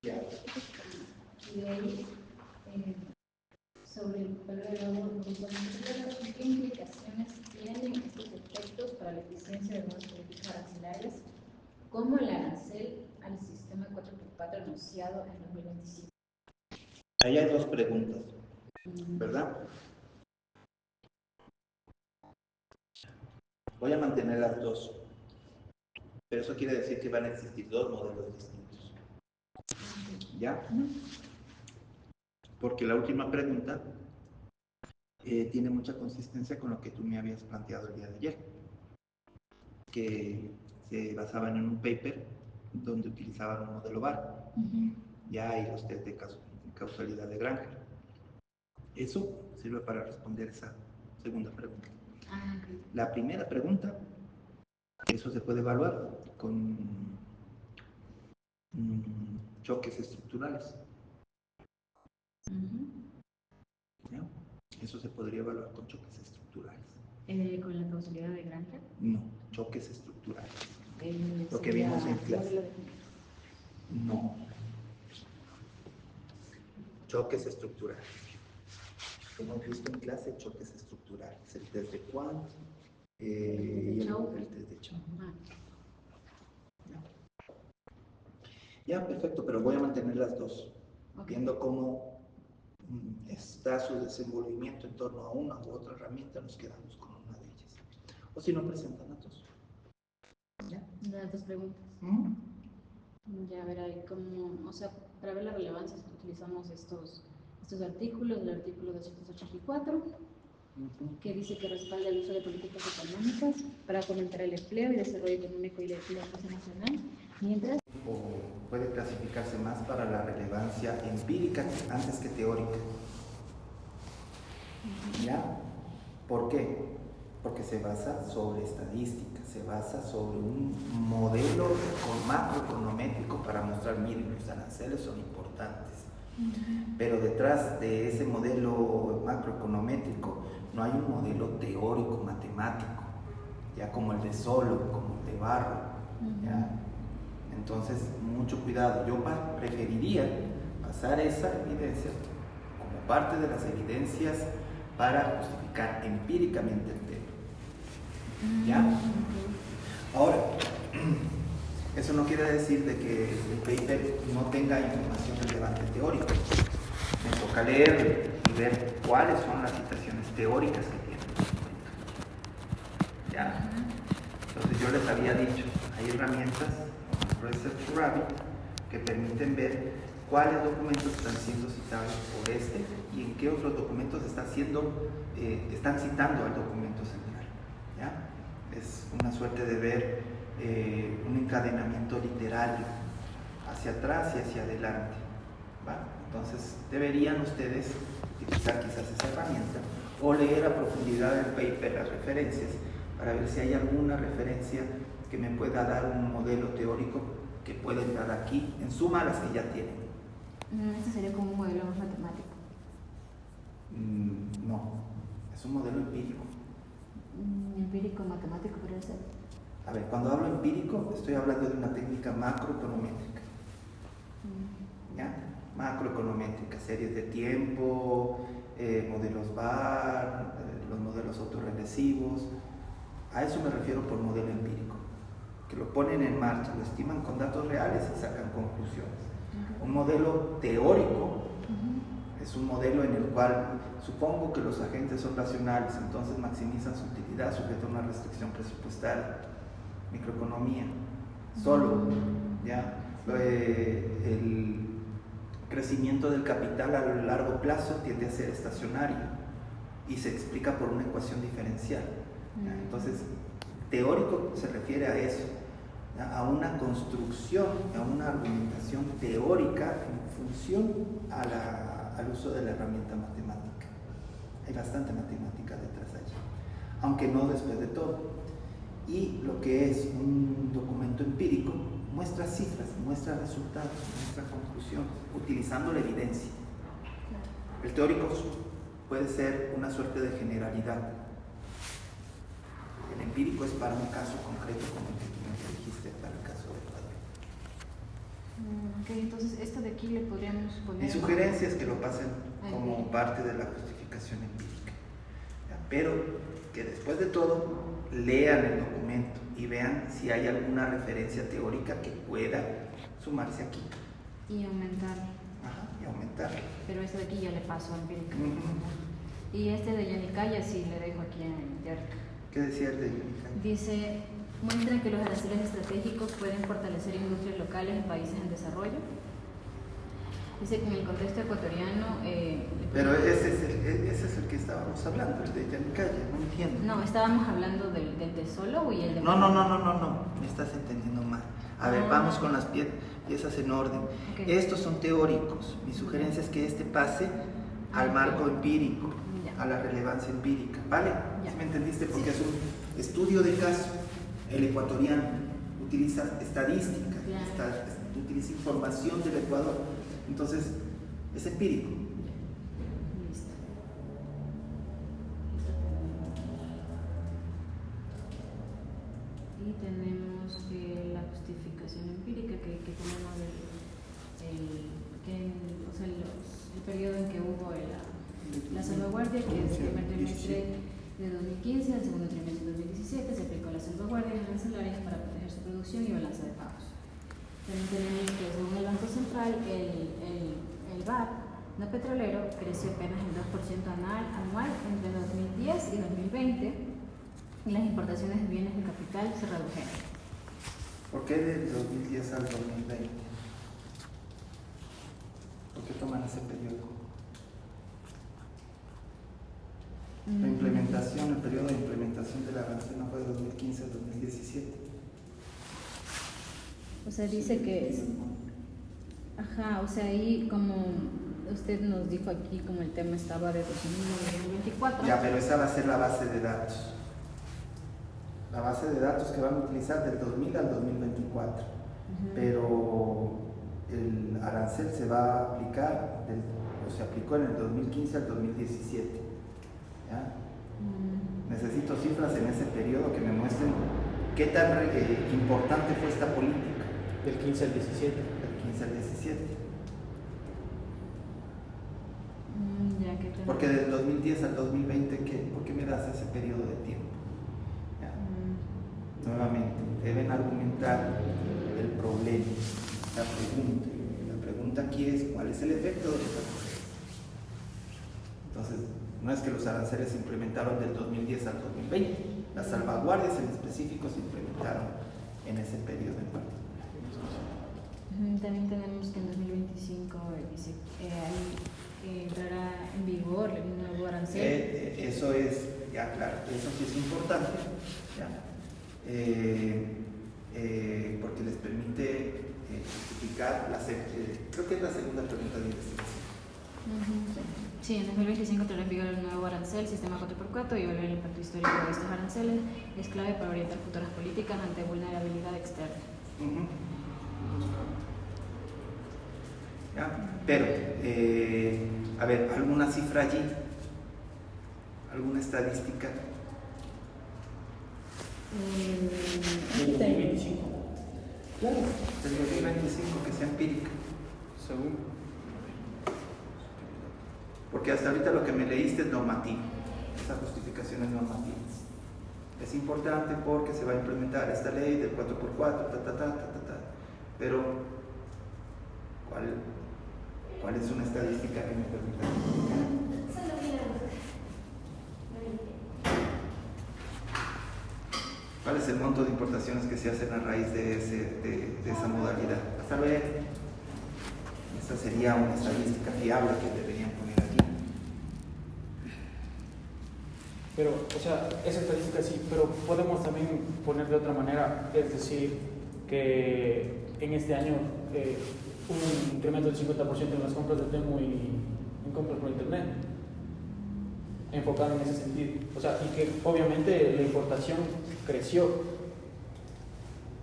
Ya. Y de ahí, sobre el valor agregado, ¿qué implicaciones tienen estos efectos para la eficiencia de nuevas políticas arancelarias, como el arancel al sistema 4x4 anunciado en 2025? Ahí hay dos preguntas, ¿verdad? Voy a mantener las dos, pero eso quiere decir que van a existir dos modelos distintos. ¿Ya? Porque la última pregunta tiene mucha consistencia con lo que tú me habías planteado el día de ayer, que se basaban en un paper donde utilizaban un modelo VAR, ya, y los test de causalidad de Granger. Eso sirve para responder esa segunda pregunta. La primera pregunta, eso se puede evaluar con choques estructurales. ¿Ya? Eso se podría evaluar con choques estructurales. ¿Con la causalidad de Granger? No, choques estructurales. Lo que vimos en clase. No. Choques estructurales. Hemos visto en clase choques estructurales. El test de Quant y el test de Chow. Ya, perfecto, pero voy a mantener las dos. Viendo cómo está su desenvolvimiento en torno a una u otra herramienta, nos quedamos con una de ellas. O si no, presentan las dos. ¿Ya? Las dos preguntas. Ya verá cómo, o sea, para ver la relevancia utilizamos estos artículos, el artículo 284, que dice que respalda el uso de políticas económicas para fomentar el empleo y desarrollo económico y la empresa nacional, mientras o puede clasificarse más para la relevancia empírica antes que teórica. ¿Ya? ¿Por qué? Porque se basa sobre estadística, se basa sobre un modelo macroeconométrico para mostrar, miren, los aranceles son importantes. Pero detrás de ese modelo macroeconométrico no hay un modelo teórico matemático, ya como el de Solo, como el de Barro, ¿ya? Entonces, mucho cuidado. Yo preferiría pasar esa evidencia como parte de las evidencias para justificar empíricamente el tema. ¿Ya? Ahora, eso no quiere decir de que el paper no tenga información relevante teórica. Me toca leer y ver cuáles son las citaciones teóricas que tiene. ¿Ya? Entonces yo les había dicho, hay herramientas Research Rabbit que permiten ver cuáles documentos están siendo citados por este y en qué otros documentos están citando al documento central. ¿Ya? Es una suerte de ver un encadenamiento literario hacia atrás y hacia adelante. ¿Va? Entonces deberían ustedes utilizar quizás esa herramienta o leer a profundidad el paper, las referencias, para ver si hay alguna referencia que me pueda dar un modelo teórico que pueda entrar aquí, en suma a las que ya tienen. ¿Este sería como un modelo matemático? No, es un modelo empírico. ¿Empírico matemático podría ser? A ver, cuando hablo empírico, estoy hablando de una técnica macroeconométrica. ¿Ya? Macroeconométrica, series de tiempo, modelos VAR, los modelos autorregresivos. A eso me refiero por modelo empírico, que lo ponen en marcha, lo estiman con datos reales y sacan conclusiones. Un modelo teórico es un modelo en el cual supongo que los agentes son racionales, entonces maximizan su utilidad sujeto a una restricción presupuestaria. Microeconomía, solo, ¿ya? El crecimiento del capital a lo largo plazo tiende a ser estacionario y se explica por una ecuación diferencial. Entonces, teórico se refiere a eso, ¿ya? A una construcción, a una argumentación teórica en función al uso de la herramienta matemática. Hay bastante matemática detrás de allí, aunque no después de todo. Y lo que es un documento empírico muestra cifras, muestra resultados, muestra conclusiones, utilizando la evidencia. El teórico puede ser una suerte de generalidad, empírico es para un caso concreto como el que tú me dijiste para el caso de Ecuador. Ok, entonces esto de aquí le podríamos poner... Mi sugerencia es que lo pasen como parte de la justificación empírica, ¿ya? Pero que después de todo lean el documento y vean si hay alguna referencia teórica que pueda sumarse aquí. Y aumentar. Ajá, y aumentar. Pero este de aquí ya le paso al empírico. Y este de Yanicaya sí le dejo aquí en teórica. ¿Qué decía el de Yanicaya? Dice, muestra que los aranceles estratégicos pueden fortalecer industrias locales en países en desarrollo. Dice que en el contexto ecuatoriano... pero ese es el que estábamos hablando, el de Yanicaya, no entiendo. No, estábamos hablando del de Solo y el de... No, me estás entendiendo mal. A ver, vamos con las piezas en orden. Okay. Estos son teóricos. Mi sugerencia es que este pase al marco empírico, a la relevancia empírica, ¿vale? ¿Sí me entendiste? Porque es un estudio de caso. El ecuatoriano utiliza estadística, utiliza información del Ecuador. Entonces, es empírico. Listo. Y tenemos la justificación empírica que tenemos el periodo en que hubo la salvaguardia, que es el primer trimestre de 2015 al segundo trimestre de 2017, se aplicó la salvaguardia arancelarias para proteger su producción y balanza de pagos. También tenemos que según el Banco Central, el VAT no petrolero creció apenas el 2% anual entre 2010 y 2020 y las importaciones de bienes de capital se redujeron. ¿Por qué del 2010 al 2020? ¿Por qué toman ese periodo? La implementación, el periodo de implementación del arancel no fue de 2015 al 2017. O sea, dice que es... Ajá, o sea, ahí como usted nos dijo aquí, como el tema estaba de 2024. Ya, pero esa va a ser la base de datos. La base de datos que van a utilizar del 2000 al 2024. Pero el arancel se va a aplicar, o se aplicó en el 2015 al 2017. ¿Ya? Necesito cifras en ese periodo que me muestren qué tan importante fue esta política. Del 15 al 17. Del 15 al 17. Ya, porque del 2010 al 2020, ¿por qué me das ese periodo de tiempo? ¿Ya? Nuevamente, deben argumentar el problema, la pregunta. La pregunta aquí es, ¿cuál es el efecto de los aranceles? Entonces, no es que los aranceles se implementaron del 2010 al 2020, las salvaguardias en específico se implementaron en ese periodo en particular. También tenemos que en 2025 dice, entrará en vigor el nuevo arancel. Eso es, ya claro, eso sí es importante, ¿ya? Porque les permite justificar, creo que es la segunda pregunta de investigación. Sí, en 2025 entrará en vigor el nuevo arancel, sistema 4x4, y evaluar el impacto histórico de estos aranceles es clave para orientar futuras políticas ante vulnerabilidad externa. ¿Ya? Pero, a ver, ¿alguna cifra allí? ¿Alguna estadística? ¿Del 2025? Claro. Del 2025, que sea empírica. Según. Porque hasta ahorita lo que me leíste es normativo. Esa justificación es normativa. Es importante porque se va a implementar esta ley del 4x4, Pero, ¿cuál es una estadística que me permita? ¿Cuál es el monto de importaciones que se hacen a raíz de esa modalidad? A saber, esa sería una estadística fiable que deberían poner aquí. Pero, o sea, esa estadística sí, pero podemos también poner de otra manera, es decir, que en este año un incremento del 50% en las compras de Temu y en compras por internet, enfocado en ese sentido. O sea, y que obviamente la importación creció.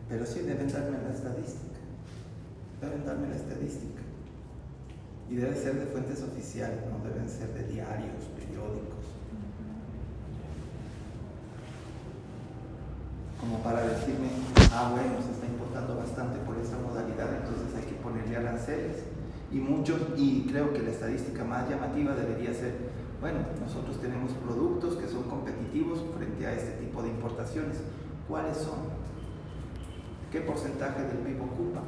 Pero sí deben darme la estadística. Deben darme la estadística. Y debe ser de fuentes oficiales, no deben ser de diarios, periódicos. como para decirme, bueno, se está importando bastante por esta modalidad, entonces hay que ponerle aranceles. Y creo que la estadística más llamativa debería ser, bueno, nosotros tenemos productos que son competitivos frente a este tipo de importaciones. ¿Cuáles son? ¿Qué porcentaje del PIB ocupa?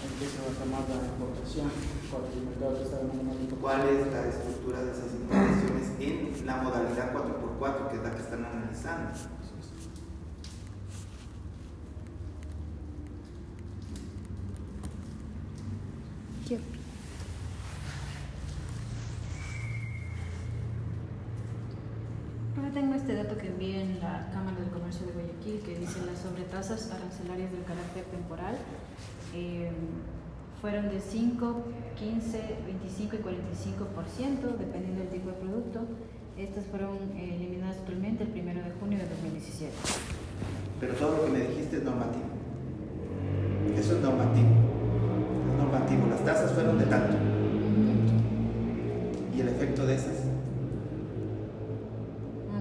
Empieza a tomar la importación cuando el mercado está ganando más importación. ¿Cuál es la estructura de esas importaciones en la modalidad 4x4, que es la que están analizando? Yo tengo este dato que envié en la Cámara del Comercio de Guayaquil, que dice las sobretasas arancelarias del carácter temporal fueron de 5, 15, 25 y 45%, dependiendo del tipo de producto. Estas fueron eliminadas totalmente el 1 de junio de 2017. Pero todo lo que me dijiste es normativo. Eso es normativo. Es normativo. Las tasas fueron de tanto. ¿Y el efecto de esas?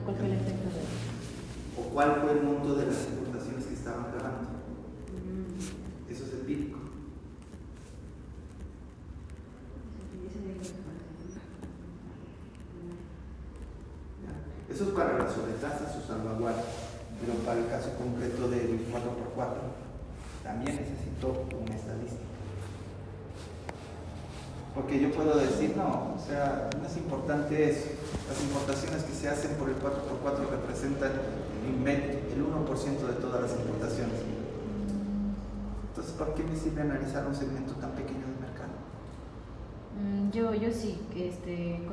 ¿Cuál fue el efecto de eso? ¿O cuál fue el monto de las importaciones que estaban pagando? Eso es empírico. Eso es para las sobretasas o salvaguardas, pero para el caso concreto del 4x4 también necesito una estadística. Porque yo puedo decir, no, o sea, no es importante eso. Las importaciones que se hacen por el 4x4 representan el 1% de todas las importaciones. Entonces, ¿por qué me sirve analizar un segmento tan pequeño del mercado? Yo sí,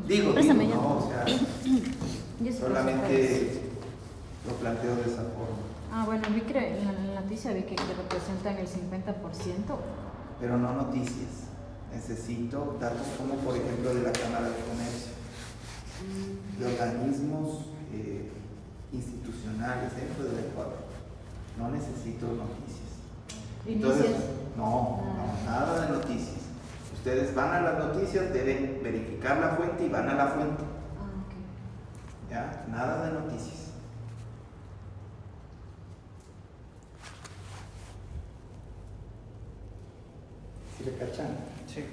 Digo, no, o sea, yo sí solamente lo planteo de esa forma. Bueno, vi que en la noticia vi que representan el 50%. Pero no noticias. Necesito datos como, por ejemplo, de la Cámara de Comercio, de organismos institucionales dentro del Ecuador. No necesito noticias. Entonces, no, nada de noticias. Ustedes van a las noticias, deben verificar la fuente y van a la fuente. Okay. ¿Ya? Nada de noticias. ¿Sí le cachan? Sí.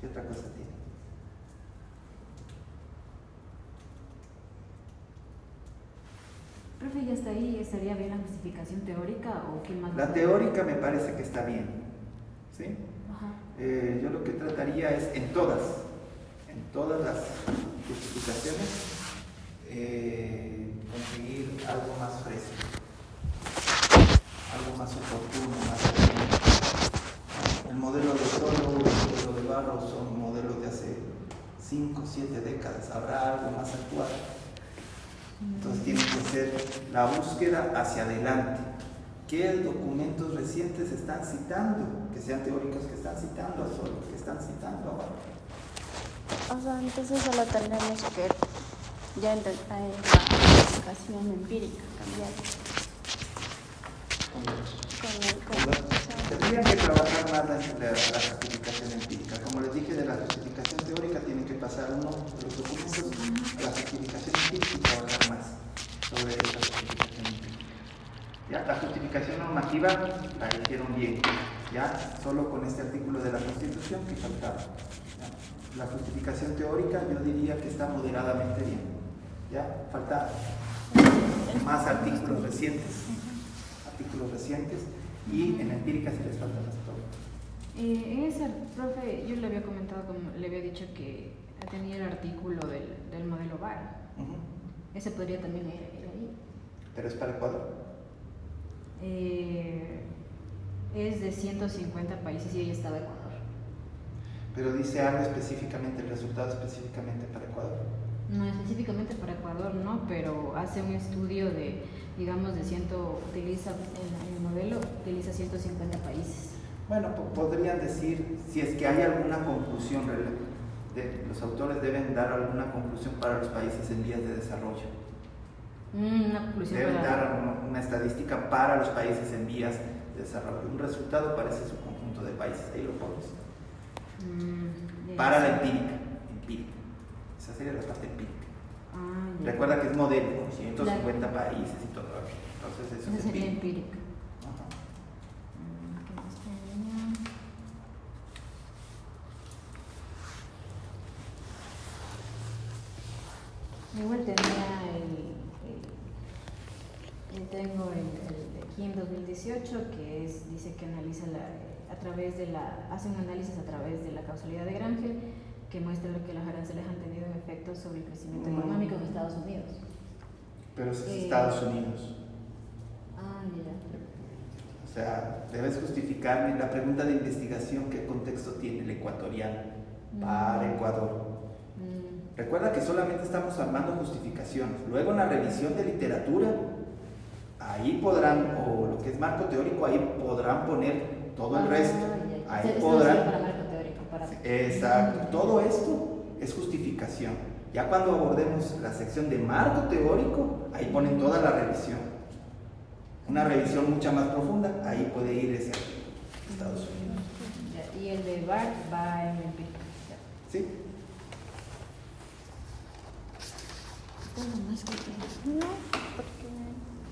¿Qué otra cosa tiene? Profe, ¿ya está ahí? ¿Estaría bien la justificación teórica o qué más? La teórica me parece que está bien. ¿Sí? Ajá. Yo lo que trataría es en todas las justificaciones, conseguir algo más fresco, algo más oportuno, más cercano. El modelo de Solo, el modelo de Barro son modelos de hace 5 o 7 décadas. Habrá algo más actual. Entonces tiene que ser la búsqueda hacia adelante. ¿Qué documentos recientes están citando? Que sean teóricos, que están citando a Solo, que están citando a Barro. O sea, entonces solo tendremos que ya intentar la justificación empírica, cambiar Tendrían que trabajar más la justificación empírica. Como les dije, de la justificación teórica tienen que pasar uno de los documentos a la justificación empírica y trabajar más sobre esa justificación empírica. ¿Ya? La justificación normativa la hicieron bien, ya solo con este artículo de la Constitución que faltaba. ¿Ya? La justificación teórica yo diría que está moderadamente bien. ¿Ya? Falta más artículos recientes. Y en empírica sí les faltan las pruebas. En ese, profe, yo le había comentado, como le había dicho que tenía el artículo del modelo VAR. Ese podría también ir ahí. ¿Pero es para Ecuador? Es de 150 países y ahí estaba Ecuador. Pero dice algo específicamente, el resultado específicamente para Ecuador. No específicamente para Ecuador, no, pero hace un estudio de, digamos, utiliza el modelo, utiliza 150 países. Bueno, podrían decir, si es que hay alguna conclusión, los autores deben dar alguna conclusión para los países en vías de desarrollo. Una conclusión Deben dar una estadística para los países en vías de desarrollo. Un resultado para ese subconjunto de países, ahí lo pones. Para la empírica. Esa sería la parte empírica. Ah, ya. Recuerda que es modelo, 150 países y todo. Entonces eso Esa es sería empírico. empírica. Ajá. ¿Qué más tenía? Igual tenía tengo el aquí en 2018 que es, dice que analiza a través de hace un análisis a través de la causalidad de Grange que muestra que los aranceles han tenido un efecto sobre el crecimiento económico de Estados Unidos. Pero eso es Estados Unidos. Ah, ya. O sea, debes justificarme la pregunta de investigación, qué contexto tiene el ecuatoriano para Ecuador. Recuerda que solamente estamos armando justificaciones. Luego en la revisión de literatura, ahí podrán, o lo que es marco teórico, ahí podrán poner todo el resto. Ya. Ahí Esto podrán. es para marco teórico. Exacto. Todo esto es justificación. Ya cuando abordemos la sección de marco teórico, ahí ponen toda la revisión. Una revisión mucha más profunda, ahí puede ir ese Estados Unidos. Ya. Y el de Bart va en empírico. ¿Sí? Bueno, más que no, porque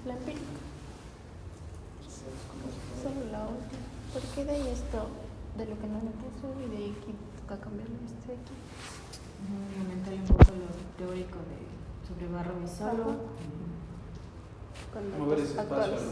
la empírica. Solo la última. Porque de ahí esto, de lo que no le puso y de ahí aquí toca cambiarlo este de aquí. Aumentar un poco lo teórico sobre Barro y Solo. Con Mover datos ese espacio. actuales.